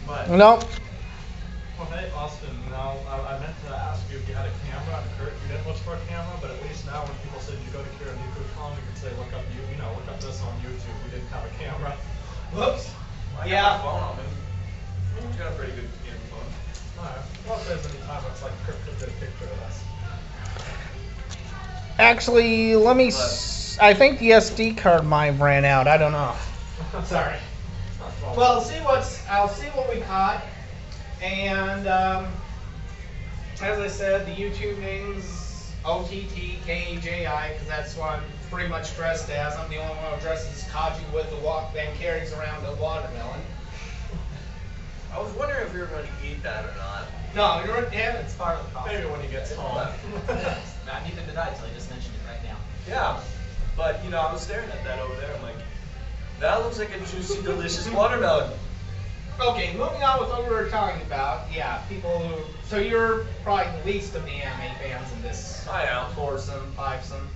But No. well, hey, Austin. Now I meant to ask you if you had a camera. And Kurt, you didn't look for a camera, but at least now when people say you go to Kuro Neko Con, you can say look up look up this on YouTube. We didn't have a camera. Whoops. I Yeah. got my phone on me. You got a pretty good camera phone. Alright. Well, if there's any time it's like Kurt took a good picture of us. Actually, let me. I think the SD card might have ran out. I don't know. Sorry. Well, I'll see what we caught, and as I said, the YouTube name's OTTKEJI because that's what I'm pretty much dressed as. I'm the only one who dresses as Kaji with the Walkman carries around a watermelon. I was wondering if you were going to eat that or not. No, you're damn. It's part of the costume. Maybe when he gets home. Neither did I until I just mentioned it right now. Yeah, but I was staring at that over there. I'm like, that looks like a juicy, delicious watermelon. Okay, moving on with what we were talking about. Yeah, people who. So you're probably the least of the anime fans in this. I am. Foursome, fivesome.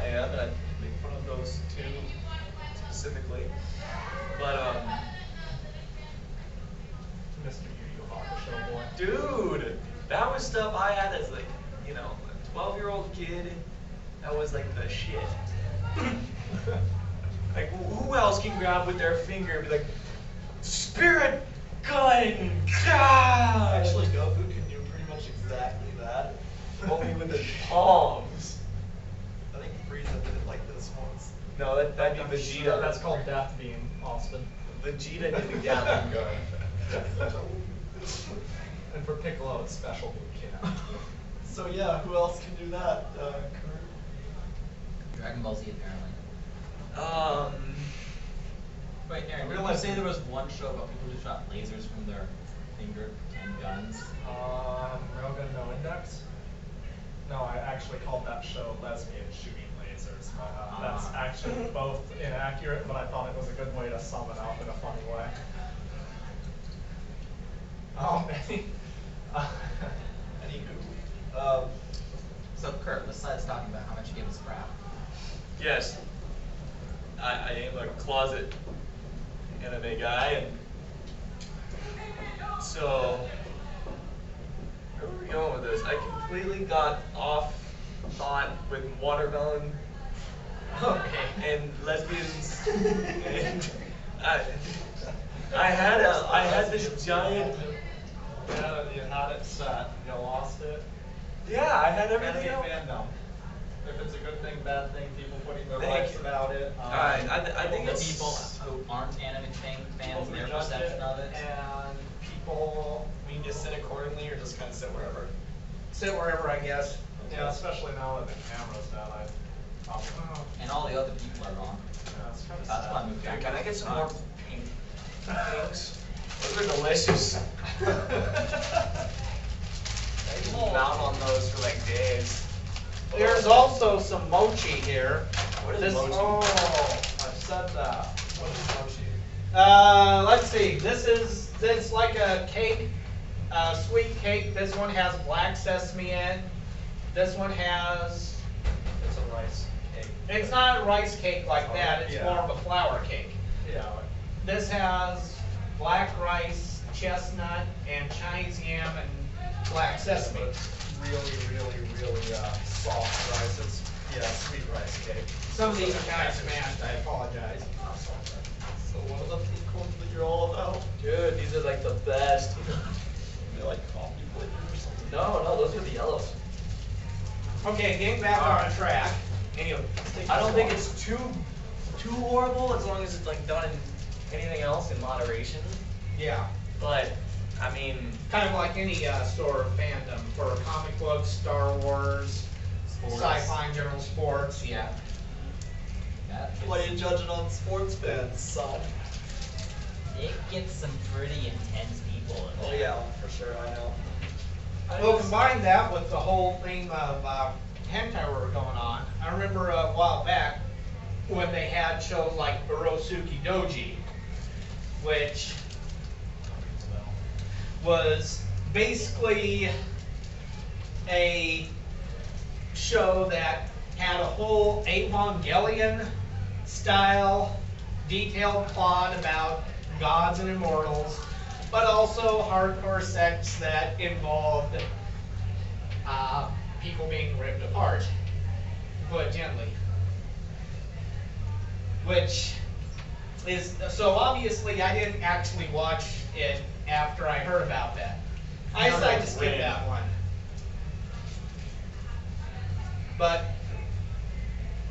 I am, and I make fun of those two specifically. But Mr. Yu Yu Hakusho boy. dude, that was stuff I had as like, a 12-year-old kid. That was like the shit. Like, who else can grab with their finger and be like, Spirit Gun! God! Actually, Goku can do pretty much exactly that. Only with his palms. I think Frieza did it like this once. No, that'd be Vegeta. That's called Death Beam, Austin. Vegeta did the Gatling gun. And for Piccolo, it's Special Boot Camp. So yeah, who else can do that? Kurt? Dragon Ball Z apparently. Wait, Aaron, did you say there was one show about people who shot lasers from their finger and guns? Rogan No Index? No, I actually called that show Lesbian Shooting Lasers. But, that's actually both inaccurate, but I thought it was a good way to sum it up in a funny way. Anywho, So Kurt, besides talking about how much you give us crap, Yes. I am a closet anime guy, and so where were we going with this? I completely got off thought with watermelon and lesbians, and I had this giant. Yeah, you had it set. You lost it. Yeah, I had everything. Fandom. If it's a good thing, bad thing, people putting their Thank lives you. about it. Alright, I think the it's people who aren't anime fans, their judge perception of it. And people, we just sit accordingly or just kind of sit wherever. Sit wherever, I guess. Yeah, especially now that the camera's down, And all the other people are wrong. yeah, it's kind of That's sad. why I moved back. Can I get some more pink things? Those are delicious. I can mount on those for like days. There's also some mochi here. What is mochi? Oh, I've said that. What is mochi? Let's see. This like a cake, sweet cake. This one has black sesame in. This one has. It's a rice cake. It's not a rice cake like that. It's Yeah. more of a flour cake. Yeah. This has black rice, chestnut, and Chinese yam and black sesame. It's really soft rice. It's sweet rice cake. Some of these are kind of smashed. I apologize. so what are the pink ones that you're all about? Dude, these are like the best. They're like coffee flavored or something. No, those are the yellows. Okay, getting back on track. Anyway, I don't think it's too horrible as long as it's like done in anything else in moderation. yeah. But I mean, Kind of like any sort of fandom for comic books, Star Wars, sci-fi, and general sports. Yeah. Why are you judging on sports fans, son? It gets some pretty intense people in Oh there. yeah, for sure, I know. Well, combine that with the whole theme of hentai we were going on. I remember a while back when they had shows like Urosuki Doji, which was basically a show that had a whole Evangelion style detailed plot about gods and immortals but also hardcore sex that involved people being ripped apart, to put it gently. Which is, so obviously I didn't actually watch it after I heard about that. I decided to skip that one. But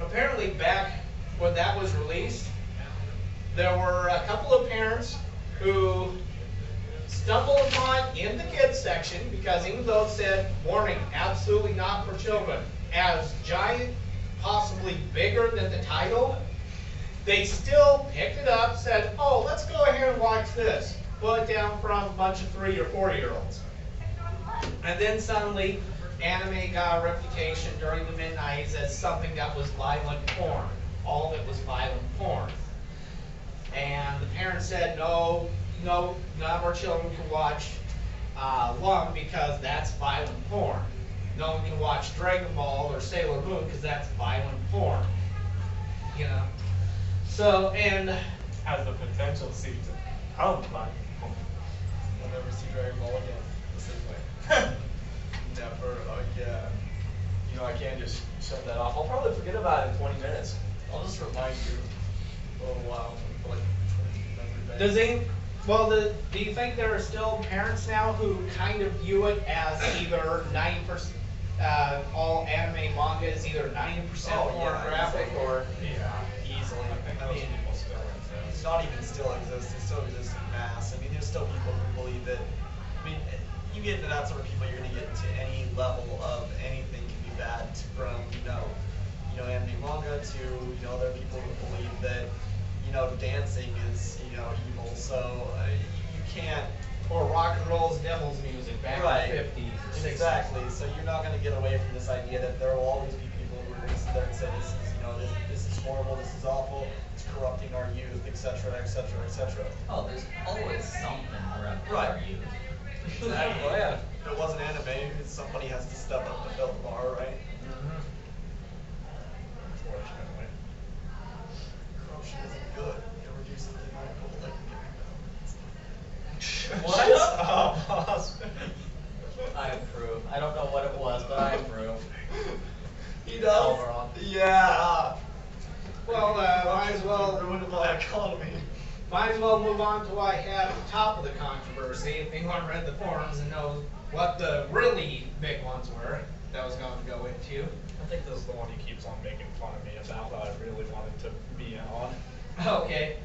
apparently back when that was released, there were a couple of parents who stumbled upon in the kids section, because even though it said, warning, absolutely not for children, as giant, possibly bigger than the title, they still picked it up, said, oh, let's go ahead and watch this. Put it down from a bunch of 3 or 4-year-olds. And then suddenly, anime got a reputation during the mid-90s as something that was violent porn. All of it was violent porn. And the parents said, no, none of our children can watch Lung because that's violent porn. No one can watch Dragon Ball or Sailor Moon because that's violent porn. You know? So, and Has the potential to become violent. I'll never see Dragon Ball again the same way. Never again. You know, I can't just shut that off. I'll probably forget about it in 20 minutes. I'll just remind you for a while, for like 20 does it, well, do you think there are still parents now who kind of view it as either 90%, all anime manga is either 90% pornographic or easily. I mean, people still exist. It's not even still exists. It still exists in mass. I mean, there's still people who believe that. I mean, you get into that sort of people, you're going to get into any level of anything can be bad, from anime manga to there are people who believe that dancing is evil. So you can't. or rock and roll's devil's music back in the 50s or 60s. Exactly. So you're not going to get away from this idea that there will always be people who are going to sit there and say this is this is horrible, this is awful, it's corrupting our youth, etc., etc., etc. Oh, there's always something corrupting Right. our youth. Exactly. Well, yeah. If it wasn't anime, somebody has to step up and fill the bar, right? Unfortunately. Corruption isn't good. You ever do something radical like I approve. I don't know what it was, but I approve. He does? Overall. Yeah. Well, might as well ruined my economy. Might as well move on to what I had at the top of the controversy. If anyone read the forums and knows what the really big ones were that I was going to go into. I think this is the one he keeps on making fun of me about that I really wanted to be in on. Okay.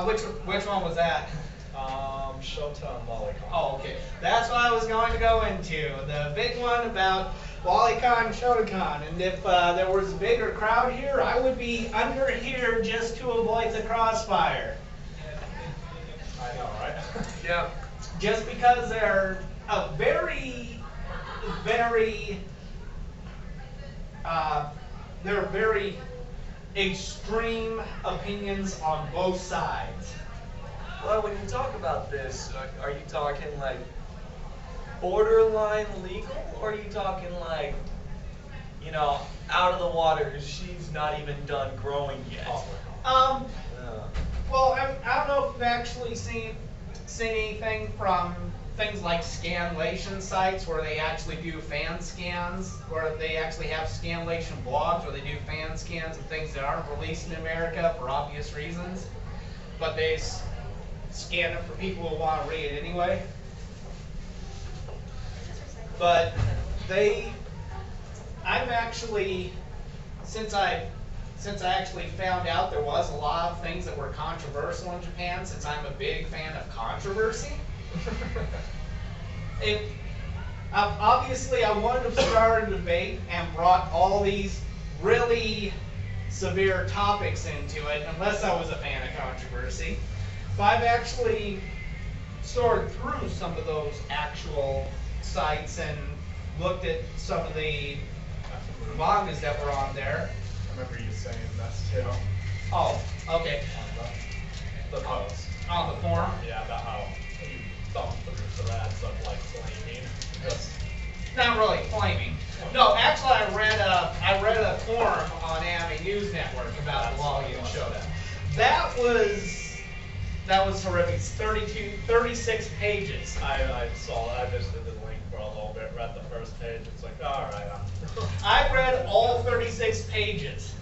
Which one was that? Shota and Lolicon. Oh, okay. That's what I was going to go into. The big one about Lolicon and Shotokan. And if there was a bigger crowd here, I would be under here just to avoid the crossfire. I know, right? Yeah. Just because they're a very extreme opinions on both sides. Well, when you talk about this, are you talking like borderline legal, or are you talking like, out of the water because she's not even done growing yet? Well, I don't know if you've actually seen anything from things like scanlation sites where they actually do fan scans, where they actually have scanlation blogs where they do fan scans of things that aren't released in America for obvious reasons, but they scan it for people who want to read it anyway. But I've actually, since I actually found out there was a lot of things that were controversial in Japan, since I'm a big fan of controversy, obviously I wanted to start a debate and brought all these really severe topics into it, unless I was a fan of controversy. But I've actually sorted through some of those actual sites and looked at some of the mangas that were on there. I remember you saying this too. Oh, okay. The post. On the forum? Yeah, about how you thumbed through threads of like flaming. Just Not really flaming. No, actually, I read a forum on Anime News Network about the Lolly and Shota. That was That was horrific. It's 36 pages. I saw that. I visited the link for a little bit, read the first page. It's like, all right. I read all 36 pages.